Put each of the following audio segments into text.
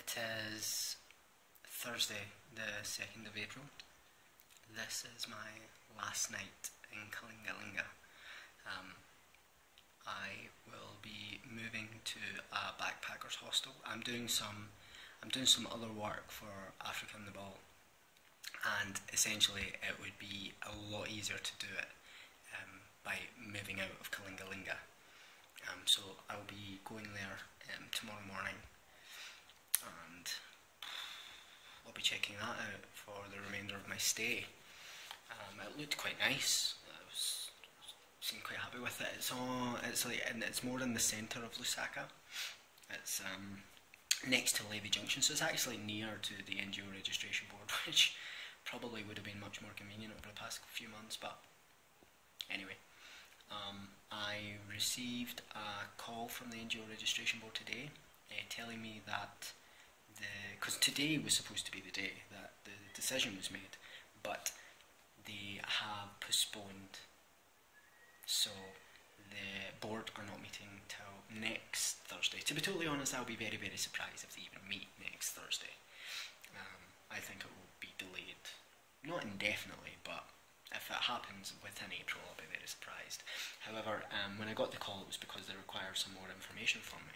It is Thursday, the 2nd of April. This is my last night in Kalingalinga. I will be moving to a backpackers hostel. I'm doing some other work for Africa on the Ball, and essentially it would be a lot easier to do it by moving out of Kalingalinga. So I'll be going there tomorrow morning, and I'll be checking that out for the remainder of my stay. It looked quite nice. Seemed quite happy with it. It's more in the centre of Lusaka. It's next to Levy Junction, so it's actually near to the NGO registration board, which probably would have been much more convenient over the past few months. But anyway, I received a call from the NGO registration board today, telling me that because today was supposed to be the day that the decision was made, but they have postponed. So the board are not meeting till next Thursday. To be totally honest, I'll be very, very surprised if they even meet next Thursday. I think it will be delayed, not indefinitely, but if it happens within April, I'll be very surprised. However, when I got the call, it was because they required some more information from me.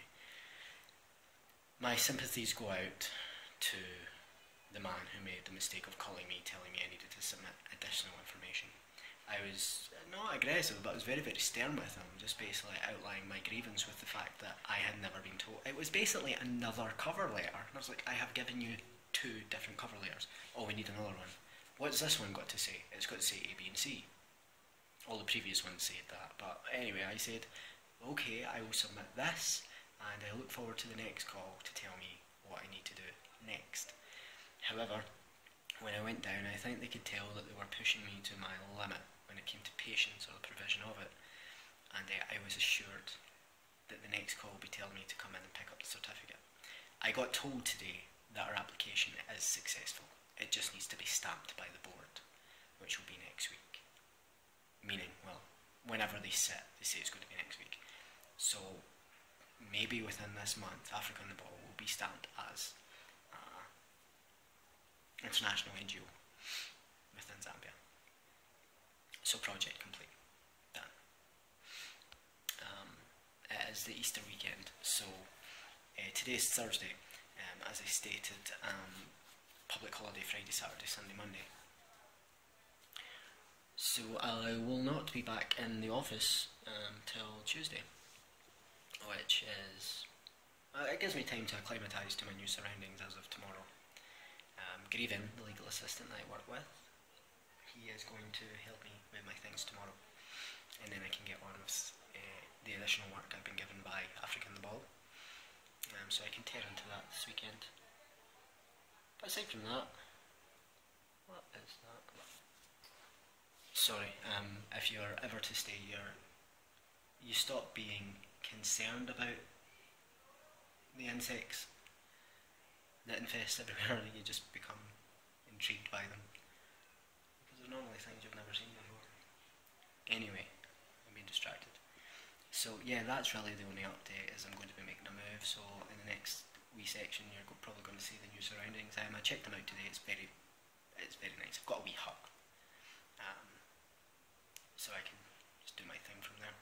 My sympathies go out to the man who made the mistake of calling me, telling me I needed to submit additional information. I was not aggressive, but I was very, very stern with him, just basically outlining my grievance with the fact that I had never been told. It was basically another cover letter, and I was like, I have given you 2 different cover letters. Oh, we need another one. What's this one got to say? It's got to say A, B and C. All the previous ones said that, but anyway, I said, okay, I will submit this, and I look forward to the next call to tell me what I need to do next. However, when I went down, I think they could tell that they were pushing me to my limit when it came to patience or the provision of it, and I was assured that the next call would be telling me to come in and pick up the certificate. I got told today that our application is successful. It just needs to be stamped by the board, which will be next week. Meaning, well, whenever they say it's going to be next week. So maybe within this month, Africa on the Ball will be stamped as international NGO within Zambia. So project complete, done. It is the Easter weekend, so today's Thursday, as I stated, public holiday Friday, Saturday, Sunday, Monday. So I will not be back in the office till Tuesday, which is, it gives me time to acclimatise to my new surroundings as of tomorrow. Grievin, the legal assistant that I work with, he is going to help me with my things tomorrow, and then I can get on with the additional work I've been given by Africa on the Ball, so I can tear into that this weekend. But aside from that, what is that? Sorry, if you're ever to stay here, you stop being concerned about the insects that infest everywhere, and you just become intrigued by them, because they're normally things you've never seen before. Anyway, I'm being distracted. So yeah, that's really the only update, is I'm going to be making a move, so in the next wee section you're probably going to see the new surroundings. I checked them out today, it's very nice. I've got a wee hut, so I can just do my thing from there.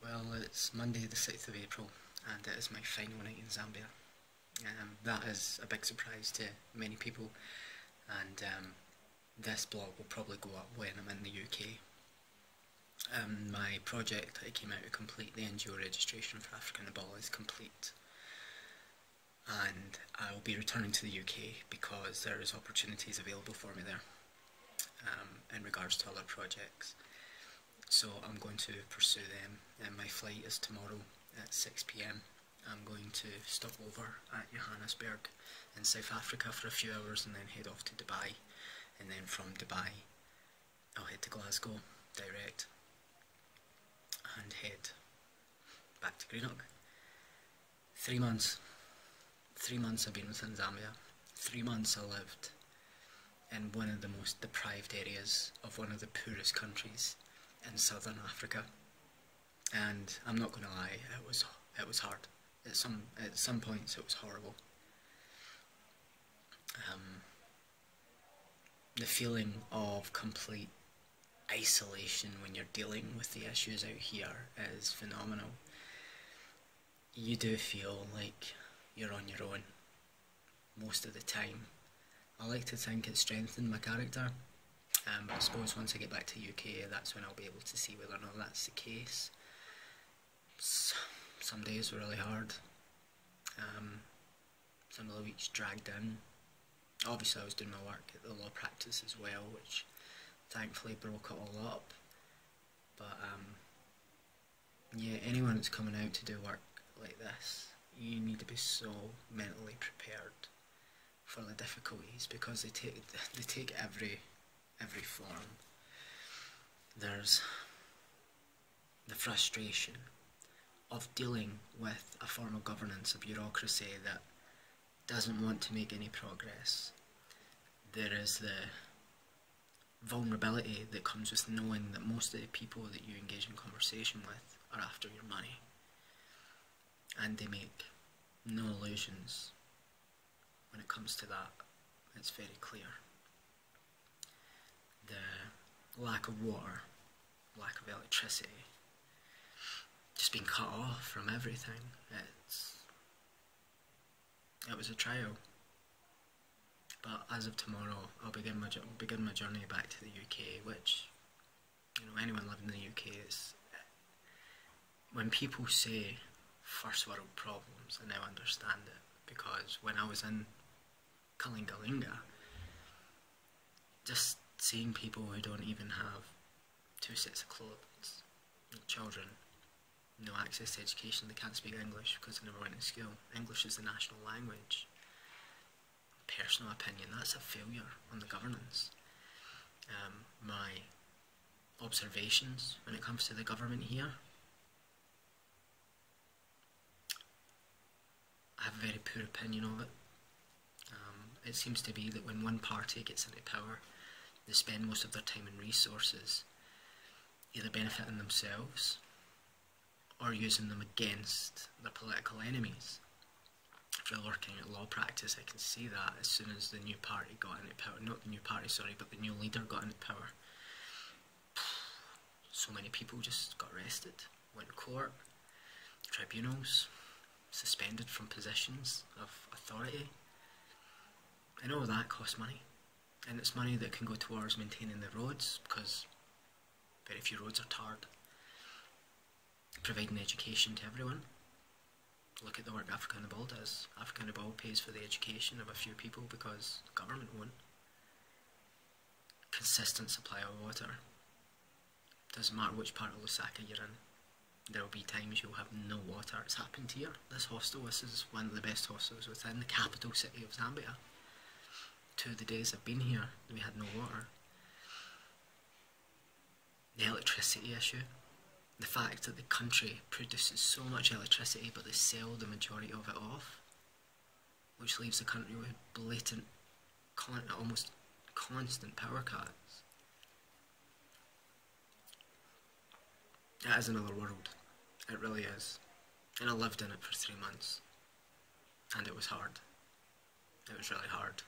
Well, it's Monday the 6th of April, and it is my final night in Zambia. That is a big surprise to many people, and this blog will probably go up when I'm in the UK. My project I came out to complete, the NGO registration for Africa on the Ball, is complete, and I will be returning to the UK because there is opportunities available for me there in regards to other projects. So I'm going to pursue them, and my flight is tomorrow at 6 PM. I'm going to stop over at Johannesburg in South Africa for a few hours and then head off to Dubai, and then from Dubai I'll head to Glasgow direct and head back to Greenock. 3 months. 3 months I've been within Zambia. 3 months I lived in one of the most deprived areas of one of the poorest countries in southern Africa, and I'm not going to lie, it was hard. At some points it was horrible. The feeling of complete isolation when you're dealing with the issues out here is phenomenal. You do feel like you're on your own most of the time. I like to think it strengthened my character, but I suppose once I get back to UK, that's when I'll be able to see whether or not that's the case. Some days were really hard. Some of the weeks dragged in. Obviously I was doing my work at the law practice as well, which thankfully broke it all up. But yeah, anyone that's coming out to do work like this, you need to be so mentally prepared for the difficulties, because they take every form. There's the frustration of dealing with a form of governance, a bureaucracy that doesn't want to make any progress. There is the vulnerability that comes with knowing that most of the people that you engage in conversation with are after your money, and they make no illusions when it comes to that. It's very clear. The lack of water, lack of electricity, just being cut off from everything. It was a trial. But as of tomorrow, I'll begin my journey back to the UK, which, anyone living in the UK is. When people say first world problems, I now understand it, because when I was in Kalingalinga, just seeing people who don't even have 2 sets of clothes, children, no access to education, they can't speak English because they never went to school. English is the national language. Personal opinion, that's a failure on the governance. My observations when it comes to the government here, I have a very poor opinion of it. It seems to be that when one party gets into power, they spend most of their time and resources either benefiting themselves or using them against their political enemies. If you're working at law practice, I can see that as soon as the new party got into power, not the new party, sorry, but the new leader got into power, so many people just got arrested, went to court, tribunals, suspended from positions of authority. And all that costs money, and it's money that can go towards maintaining the roads, because very few roads are tarred, providing education to everyone. Look at the work Africa and the Ball does. Africa and the Ball pays for the education of a few people because the government won't. Consistent supply of water. Doesn't matter which part of Lusaka you're in, there will be times you'll have no water. It's happened here. This hostel, this is one of the best hostels within the capital city of Zambia. 2 of the days I've been here, we had no water. The electricity issue. The fact that the country produces so much electricity but they sell the majority of it off, which leaves the country with blatant, almost constant power cuts. It is another world. It really is. And I lived in it for 3 months. And it was hard. It was really hard.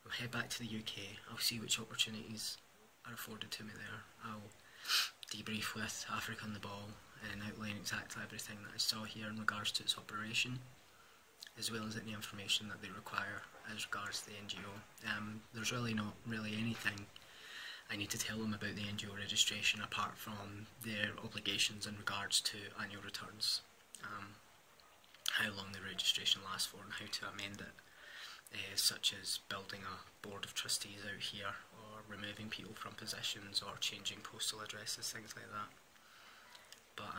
I'll head back to the UK. I'll see which opportunities are afforded to me there. I'll debrief with Africa and the Ball and outline exactly everything that I saw here in regards to its operation, as well as any information that they require as regards to the NGO. There's really not anything I need to tell them about the NGO registration apart from their obligations in regards to annual returns, how long the registration lasts for and how to amend it, such as building a board of trustees out here, or removing people from positions, or changing postal addresses, things like that. But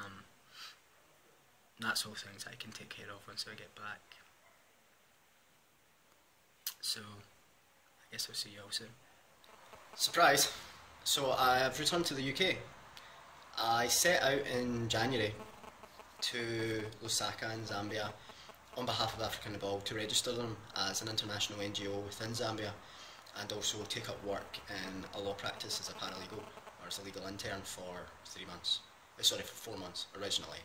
that's all things I can take care of once I get back. So I guess I'll see you all soon. Surprise! So I've returned to the UK. I set out in January to Lusaka in Zambia on behalf of Africa and the Ball to register them as an international NGO within Zambia, and also take up work in a law practice as a paralegal, or as a legal intern for 3 months. Sorry, for 4 months originally.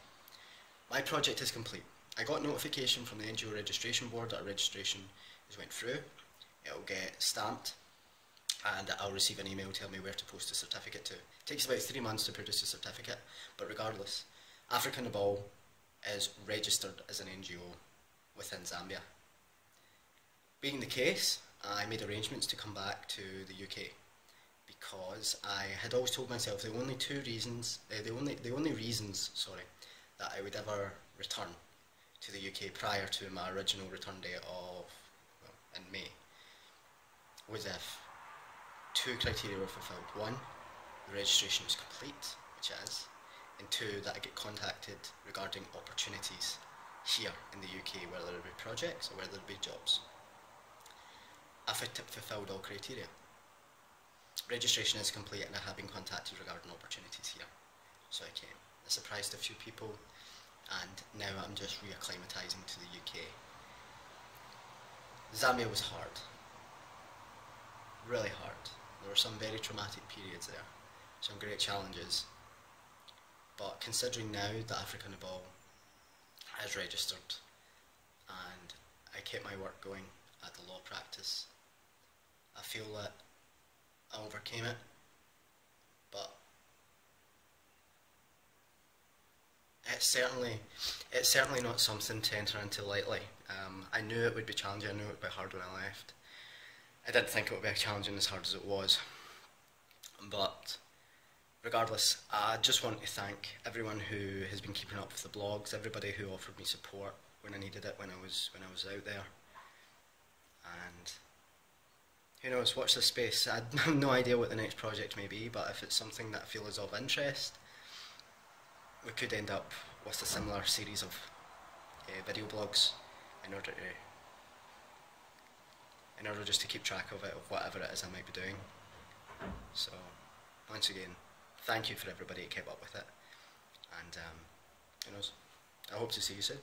My project is complete. I got notification from the NGO registration board that a registration has went through. It'll get stamped and I'll receive an email telling me where to post the certificate to. It takes about 3 months to produce a certificate, but regardless, Africa in the Ball is registered as an NGO within Zambia. Being the case, I made arrangements to come back to the UK because I had always told myself the only reasons that I would ever return to the UK prior to my original return date of, well, in May, was if 2 criteria were fulfilled. 1, the registration was complete, which is, and 2, that I get contacted regarding opportunities here in the UK, whether it be projects or whether it be jobs. I fulfilled all criteria. Registration is complete and I have been contacted regarding opportunities here. So I came. I surprised a few people and now I'm just reacclimatising to the UK. Zambia was hard. Really hard. There were some very traumatic periods there. Some great challenges. But considering now that Africa in the Ball is registered and I kept my work going at the law practice, I feel that I overcame it, but it's certainly not something to enter into lightly. I knew it would be challenging, I knew it would be hard when I left. I didn't think it would be challenging as hard as it was, but regardless, I just want to thank everyone who has been keeping up with the blogs, everybody who offered me support when I needed it when I was out there. And who knows, watch this space. I have no idea what the next project may be, but if it's something that I feel is of interest, we could end up with a similar series of video blogs in order just to keep track of it, of whatever it is I might be doing. So once again, thank you for everybody who kept up with it, and who knows, I hope to see you soon.